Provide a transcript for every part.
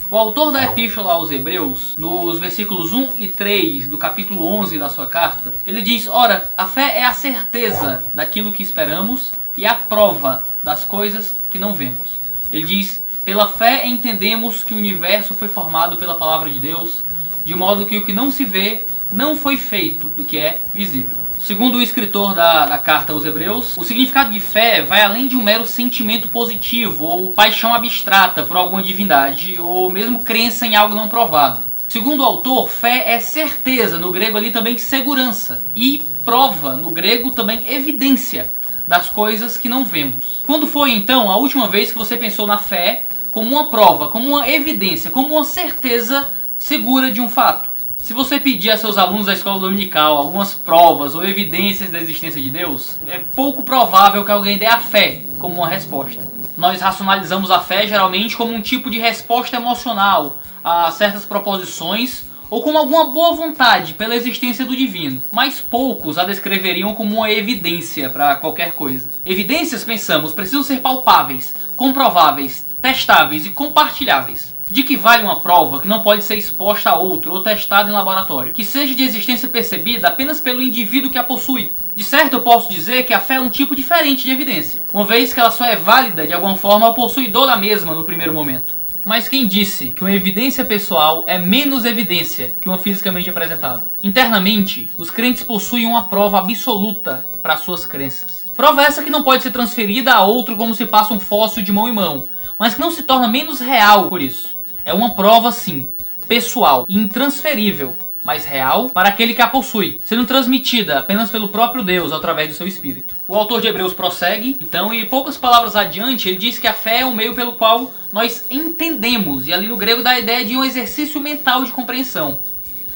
O autor da Epístola aos Hebreus, nos versículos 1 e 3 do capítulo 11 da sua carta, ele diz: ora, a fé é a certeza daquilo que esperamos e a prova das coisas que não vemos. Ele diz: pela fé entendemos que o universo foi formado pela palavra de Deus, de modo que o que não se vê não foi feito do que é visível. Segundo o escritor da carta aos Hebreus, o significado de fé vai além de um mero sentimento positivo ou paixão abstrata por alguma divindade ou mesmo crença em algo não provado. Segundo o autor, fé é certeza, no grego ali também segurança, e prova, no grego também evidência das coisas que não vemos. Quando foi então a última vez que você pensou na fé como uma prova, como uma evidência, como uma certeza segura de um fato? Se você pedir a seus alunos da escola dominical algumas provas ou evidências da existência de Deus, é pouco provável que alguém dê a fé como uma resposta. Nós racionalizamos a fé geralmente como um tipo de resposta emocional a certas proposições ou como alguma boa vontade pela existência do divino, mas poucos a descreveriam como uma evidência para qualquer coisa. Evidências, pensamos, precisam ser palpáveis, comprováveis, testáveis e compartilháveis. De que vale uma prova que não pode ser exposta a outro ou testada em laboratório, que seja de existência percebida apenas pelo indivíduo que a possui? De certo, eu posso dizer que a fé é um tipo diferente de evidência, uma vez que ela só é válida de alguma forma ao possuidor da mesma no primeiro momento. Mas quem disse que uma evidência pessoal é menos evidência que uma fisicamente apresentável? Internamente, os crentes possuem uma prova absoluta para suas crenças. Prova essa que não pode ser transferida a outro como se passa um fóssil de mão em mão, mas que não se torna menos real por isso. É uma prova, sim, pessoal e intransferível, mas real para aquele que a possui, sendo transmitida apenas pelo próprio Deus através do seu Espírito. O autor de Hebreus prossegue, então, e poucas palavras adiante, ele diz que a fé é um meio pelo qual nós entendemos, e ali no grego dá a ideia de um exercício mental de compreensão.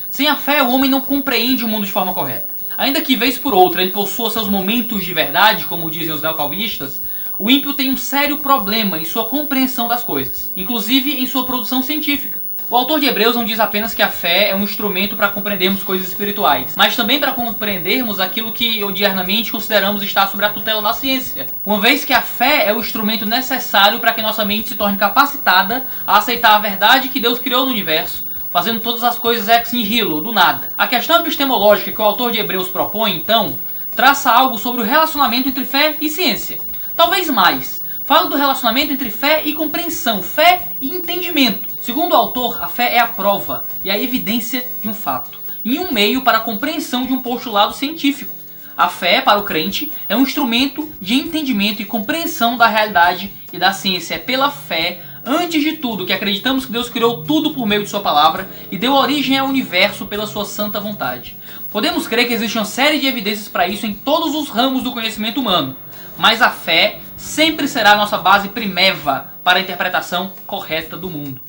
Sem a fé, o homem não compreende o mundo de forma correta. Ainda que, vez por outra, ele possua seus momentos de verdade, como dizem os neocalvinistas, o ímpio tem um sério problema em sua compreensão das coisas, inclusive em sua produção científica. O autor de Hebreus não diz apenas que a fé é um instrumento para compreendermos coisas espirituais, mas também para compreendermos aquilo que odiernamente consideramos estar sob a tutela da ciência. Uma vez que a fé é o instrumento necessário para que nossa mente se torne capacitada a aceitar a verdade que Deus criou no universo, fazendo todas as coisas ex nihilo, do nada. A questão epistemológica que o autor de Hebreus propõe, então, traça algo sobre o relacionamento entre fé e ciência. Talvez mais. Fala do relacionamento entre fé e compreensão, fé e entendimento. Segundo o autor, a fé é a prova e a evidência de um fato, e um meio para a compreensão de um postulado científico. A fé, para o crente, é um instrumento de entendimento e compreensão da realidade e da ciência. É pela fé, antes de tudo, que acreditamos que Deus criou tudo por meio de sua palavra e deu origem ao universo pela sua santa vontade. Podemos crer que existe uma série de evidências para isso em todos os ramos do conhecimento humano, mas a fé sempre será a nossa base primeva para a interpretação correta do mundo.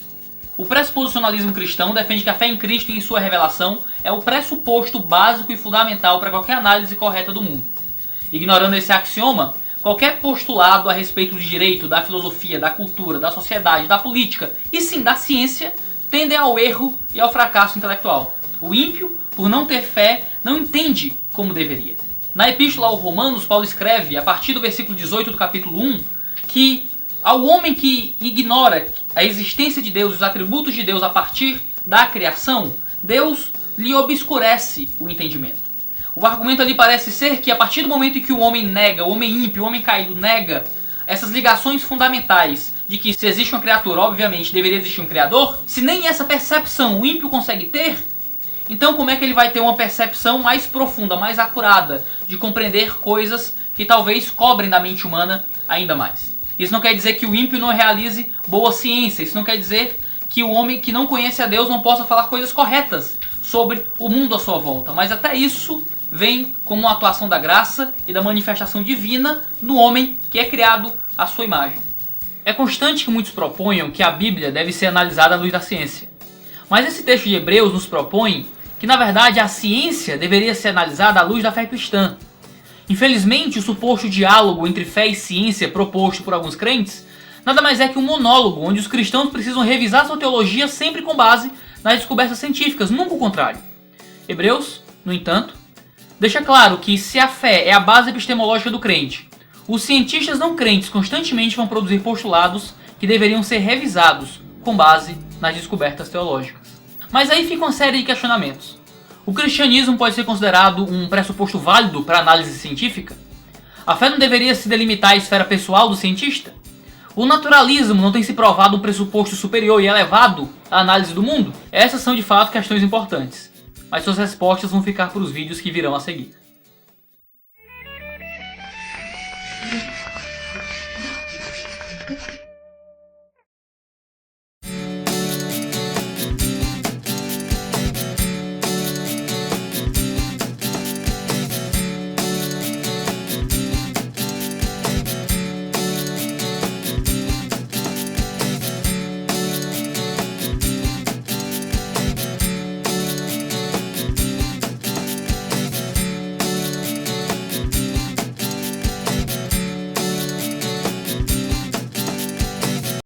O pressuposicionalismo cristão defende que a fé em Cristo e em sua revelação é o pressuposto básico e fundamental para qualquer análise correta do mundo. Ignorando esse axioma, qualquer postulado a respeito do direito, da filosofia, da cultura, da sociedade, da política e sim da ciência tendem ao erro e ao fracasso intelectual. O ímpio, por não ter fé, não entende como deveria. Na Epístola aos Romanos, Paulo escreve, a partir do versículo 18 do capítulo 1, que ao homem que ignora a existência de Deus e os atributos de Deus a partir da criação, Deus lhe obscurece o entendimento. O argumento ali parece ser que a partir do momento em que o homem nega, o homem ímpio, o homem caído nega essas ligações fundamentais de que se existe uma criatura, obviamente deveria existir um criador, se nem essa percepção o ímpio consegue ter, então como é que ele vai ter uma percepção mais profunda, mais acurada, de compreender coisas que talvez cobrem da mente humana ainda mais? Isso não quer dizer que o ímpio não realize boa ciência, isso não quer dizer que o homem que não conhece a Deus não possa falar coisas corretas sobre o mundo à sua volta, mas até isso vem como uma atuação da graça e da manifestação divina no homem que é criado à sua imagem. É constante que muitos proponham que a Bíblia deve ser analisada à luz da ciência, mas esse texto de Hebreus nos propõe que na verdade a ciência deveria ser analisada à luz da fé cristã. Infelizmente, o suposto diálogo entre fé e ciência proposto por alguns crentes nada mais é que um monólogo onde os cristãos precisam revisar sua teologia sempre com base nas descobertas científicas, nunca o contrário. Hebreus, no entanto, deixa claro que se a fé é a base epistemológica do crente, os cientistas não crentes constantemente vão produzir postulados que deveriam ser revisados com base nas descobertas teológicas. Mas aí fica uma série de questionamentos. O cristianismo pode ser considerado um pressuposto válido para análise científica? A fé não deveria se delimitar à esfera pessoal do cientista? O naturalismo não tem se provado um pressuposto superior e elevado à análise do mundo? Essas são de fato questões importantes, mas suas respostas vão ficar para os vídeos que virão a seguir.